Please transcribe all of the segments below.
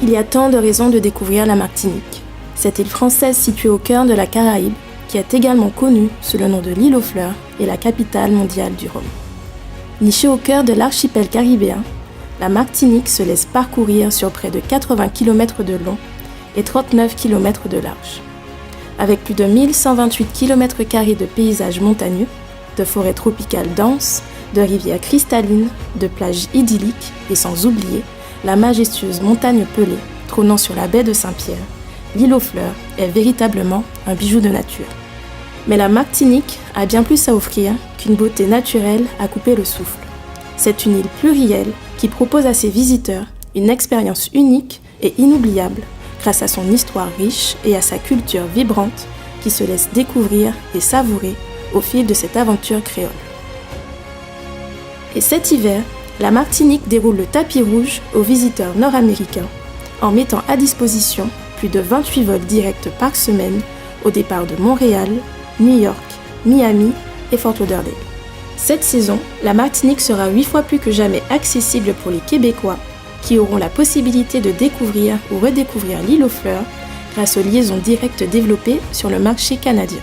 Il y a tant de raisons de découvrir la Martinique. Cette île française située au cœur de la Caraïbe, qui est également connue sous le nom de l'île aux fleurs, est la capitale mondiale du rhum. Nichée au cœur de l'archipel caribéen, la Martinique se laisse parcourir sur près de 80 km de long et 39 km de large. Avec plus de 1128 km² de paysages montagneux, de forêts tropicales denses, de rivières cristallines, de plages idylliques et sans oublier la majestueuse montagne Pelée trônant sur la baie de Saint-Pierre, l'île aux fleurs est véritablement un bijou de nature. Mais la Martinique a bien plus à offrir qu'une beauté naturelle à couper le souffle. C'est une île plurielle qui propose à ses visiteurs une expérience unique et inoubliable grâce à son histoire riche et à sa culture vibrante qui se laisse découvrir et savourer au fil de cette aventure créole. Et cet hiver, la Martinique déroule le tapis rouge aux visiteurs nord-américains en mettant à disposition plus de 28 vols directs par semaine au départ de Montréal, New York, Miami et Fort Lauderdale. Cette saison, la Martinique sera 8 fois plus que jamais accessible pour les Québécois qui auront la possibilité de découvrir ou redécouvrir l'île aux fleurs grâce aux liaisons directes développées sur le marché canadien.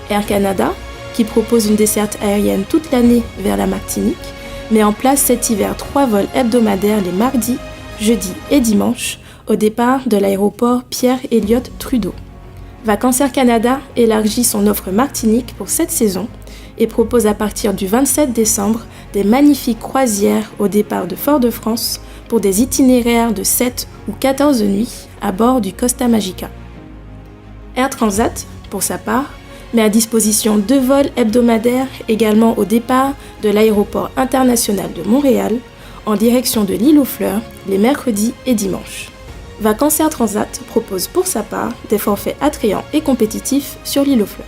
Air Canada, qui propose une desserte aérienne toute l'année vers la Martinique, met en place cet hiver 3 vols hebdomadaires les mardis, jeudis et dimanches au départ de l'aéroport Pierre-Elliott Trudeau. Vacances Air Canada élargit son offre Martinique pour cette saison et propose à partir du 27 décembre des magnifiques croisières au départ de Fort-de-France pour des itinéraires de 7 ou 14 nuits à bord du Costa Magica. Air Transat, pour sa part, met à disposition 2 vols hebdomadaires également au départ de l'aéroport international de Montréal en direction de l'île aux fleurs les mercredis et dimanches. Vacances Air Transat propose pour sa part des forfaits attrayants et compétitifs sur l'île aux fleurs.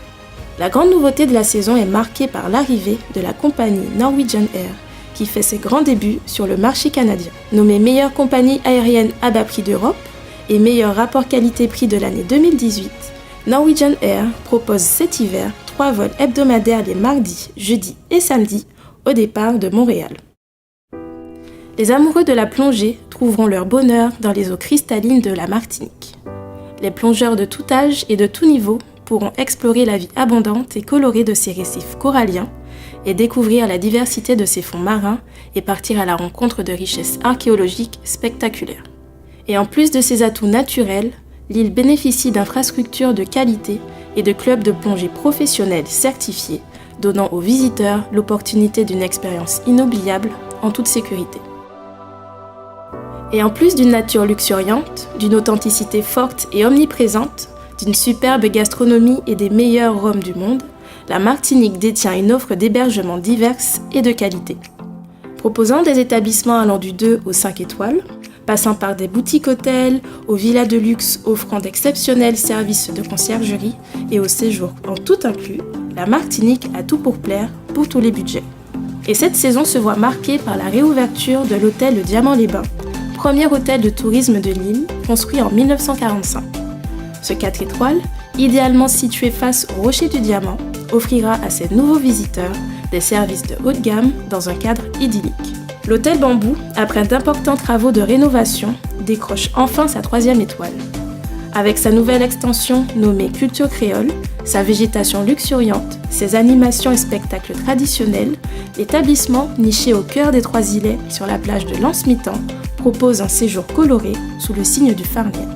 La grande nouveauté de la saison est marquée par l'arrivée de la compagnie Norwegian Air, qui fait ses grands débuts sur le marché canadien. Nommée meilleure compagnie aérienne à bas prix d'Europe et meilleur rapport qualité-prix de l'année 2018, Norwegian Air propose cet hiver 3 vols hebdomadaires les mardis, jeudis et samedis au départ de Montréal. Les amoureux de la plongée trouveront leur bonheur dans les eaux cristallines de la Martinique. Les plongeurs de tout âge et de tout niveau pourront explorer la vie abondante et colorée de ces récifs coralliens et découvrir la diversité de ces fonds marins et partir à la rencontre de richesses archéologiques spectaculaires. Et en plus de ses atouts naturels, l'île bénéficie d'infrastructures de qualité et de clubs de plongée professionnels certifiés, donnant aux visiteurs l'opportunité d'une expérience inoubliable en toute sécurité. Et en plus d'une nature luxuriante, d'une authenticité forte et omniprésente, d'une superbe gastronomie et des meilleurs rhums du monde, la Martinique détient une offre d'hébergement diverse et de qualité. Proposant des établissements allant du 2 au 5 étoiles, passant par des boutiques hôtels, aux villas de luxe offrant d'exceptionnels services de conciergerie et aux séjours en tout inclus, la Martinique a tout pour plaire pour tous les budgets. Et cette saison se voit marquée par la réouverture de l'hôtel Le Diamant-les-Bains, premier hôtel de tourisme de l'île, construit en 1945. Ce 4 étoiles, idéalement situé face au Rocher du Diamant, offrira à ses nouveaux visiteurs des services de haut de gamme dans un cadre idyllique. L'hôtel Bambou, après d'importants travaux de rénovation, décroche enfin sa 3e étoile. Avec sa nouvelle extension nommée Culture Créole, sa végétation luxuriante, ses animations et spectacles traditionnels, l'établissement, niché au cœur des Trois-Îlets sur la plage de l'Anse-Mitan, propose un séjour coloré sous le signe du Farniente.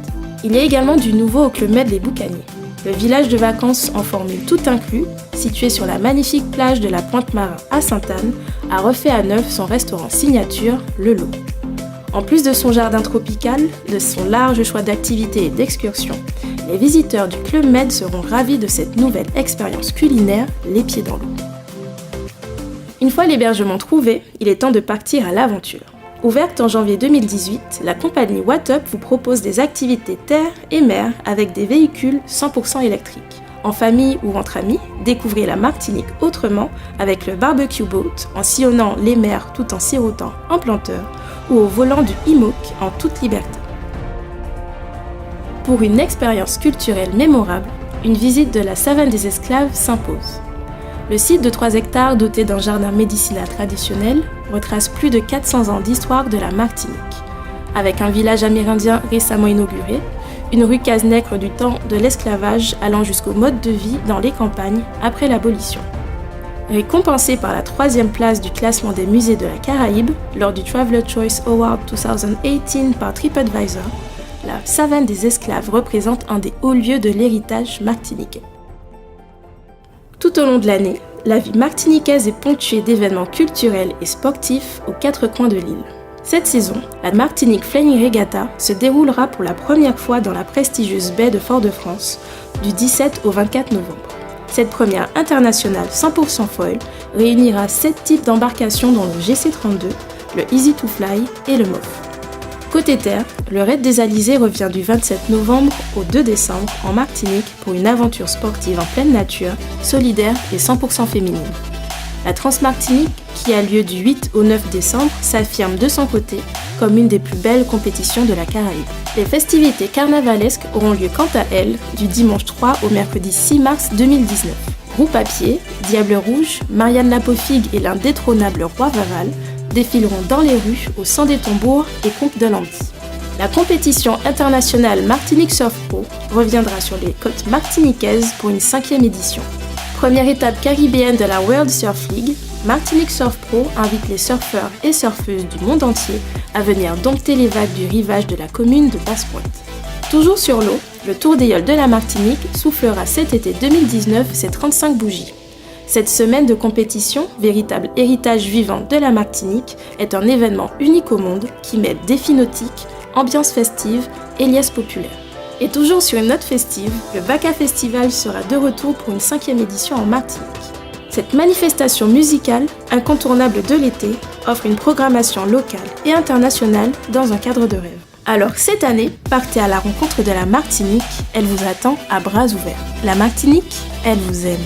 Il y a également du nouveau au Club Med Les Boucaniers, le village de vacances en formule tout inclus, situé sur la magnifique plage de la Pointe-Marin à Sainte-Anne, a refait à neuf son restaurant signature, Le Lot. En plus de son jardin tropical, de son large choix d'activités et d'excursions, les visiteurs du Club Med seront ravis de cette nouvelle expérience culinaire, les pieds dans l'eau. Une fois l'hébergement trouvé, il est temps de partir à l'aventure. Ouverte en janvier 2018, la compagnie Watup vous propose des activités terre et mer avec des véhicules 100% électriques. En famille ou entre amis, découvrez la Martinique autrement avec le barbecue boat en sillonnant les mers tout en sirotant en planteur ou au volant du Himoc en toute liberté. Pour une expérience culturelle mémorable, une visite de la savane des esclaves s'impose. Le site de 3 hectares doté d'un jardin médicinal traditionnel retrace plus de 400 ans d'histoire de la Martinique. avec un village amérindien récemment inauguré, une rue casse-nègre du temps de l'esclavage allant jusqu'au mode de vie dans les campagnes après l'abolition. Récompensée par la 3e place du classement des musées de la Caraïbe lors du Traveler Choice Award 2018 par TripAdvisor, la savane des esclaves représente un des hauts lieux de l'héritage martiniquais. Tout au long de l'année, la vie martiniquaise est ponctuée d'événements culturels et sportifs aux 4 coins de l'île. Cette saison, la Martinique Flying Regatta se déroulera pour la première fois dans la prestigieuse baie de Fort-de-France du 17 au 24 novembre. Cette première internationale 100% foil réunira 7 types d'embarcations dont le GC32, le Easy to Fly et le MOF. Côté terre, le Raid des Alizés revient du 27 novembre au 2 décembre en Martinique pour une aventure sportive en pleine nature, solidaire et 100% féminine. La Transmartinique, qui a lieu du 8 au 9 décembre, s'affirme de son côté comme une des plus belles compétitions de la Caraïbe. Les festivités carnavalesques auront lieu quant à elles du dimanche 3 au mercredi 6 mars 2019. Groupe à pied, Diable Rouge, Marianne Lapofigue et l'indétrônable Roi Vaval défileront dans les rues au son des tambours et contes de l'Ambi. La compétition internationale Martinique Surf Pro reviendra sur les côtes martiniquaises pour une 5e édition. Première étape caribéenne de la World Surf League, Martinique Surf Pro invite les surfeurs et surfeuses du monde entier à venir dompter les vagues du rivage de la commune de Basse-Pointe. Toujours sur l'eau, le Tour des Yoles de la Martinique soufflera cet été 2019 ses 35 bougies. Cette semaine de compétition, véritable héritage vivant de la Martinique, est un événement unique au monde qui mêle défis nautiques, ambiance festive et liesse populaire. Et toujours sur une note festive, le Baka Festival sera de retour pour une 5e édition en Martinique. Cette manifestation musicale, incontournable de l'été, offre une programmation locale et internationale dans un cadre de rêve. Alors cette année, partez à la rencontre de la Martinique, elle vous attend à bras ouverts. La Martinique, elle vous aime.